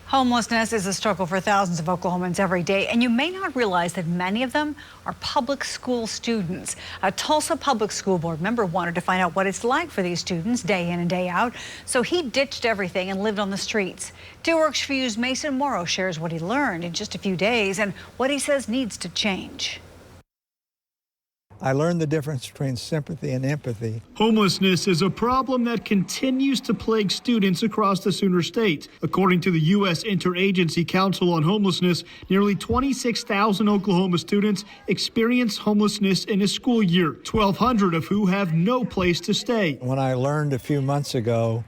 Homelessness is a struggle for thousands of Oklahomans every day, and you may not realize that many of them are public school students. A Tulsa Public School Board member wanted to find out what it's like for these students day in and day out, so he ditched everything and lived on the streets. 2 Works For You's Mason Morrow shares what he learned in just a few days and what he says needs to change. I learned the difference between sympathy and empathy. Homelessness is a problem that continues to plague students across the Sooner State. According to the U.S. Interagency Council on Homelessness, nearly 26,000 Oklahoma students experience homelessness in a school year, 1,200 of who have no place to stay. When I learned a few months ago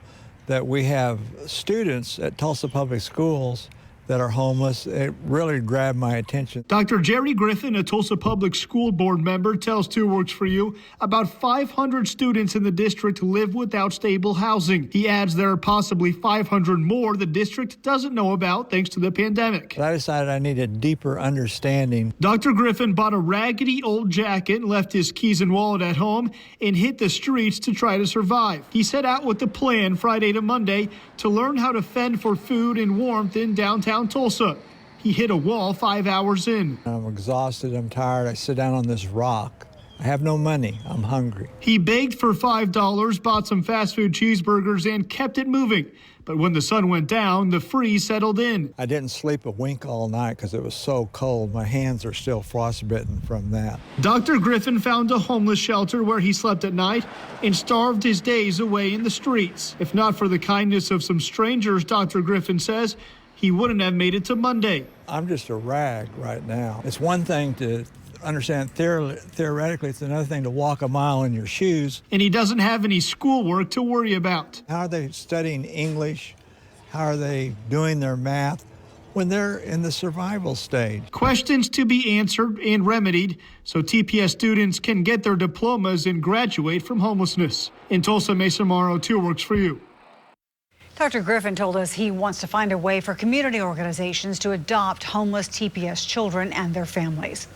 that we have students at Tulsa Public Schools that are homeless, it really grabbed my attention. Dr. Jerry Griffin, a Tulsa Public School Board member, tells 2 Works For You about 500 students in the district live without stable housing. He adds there are possibly 500 more the district doesn't know about thanks to the pandemic. I decided I needed a deeper understanding. Dr. Griffin bought a raggedy old jacket, left his keys and wallet at home, and hit the streets to try to survive. He set out with a plan Friday to Monday to learn how to fend for food and warmth in downtown Tulsa. He hit a wall 5 hours in. I'm exhausted, I'm tired, I sit down on this rock. I have no money, I'm hungry. He begged for $5, bought some fast food cheeseburgers, and kept it moving. But when the sun went down, the freeze settled in. I didn't sleep a wink all night because it was so cold. My hands are still frostbitten from that. Dr. Griffin found a homeless shelter where he slept at night and starved his days away in the streets. If not for the kindness of some strangers, Dr. Griffin says, he wouldn't have made it to Monday. I'm just a rag right now. It's one thing to understand theoretically, it's another thing to walk a mile in your shoes. And he doesn't have any schoolwork to worry about. How are they studying English? How are they doing their math when they're in the survival stage? Questions to be answered and remedied so TPS students can get their diplomas and graduate from homelessness. In Tulsa, Mason Morrow, 2 Works For You. Dr. Griffin told us he wants to find a way for community organizations to adopt homeless TPS children and their families.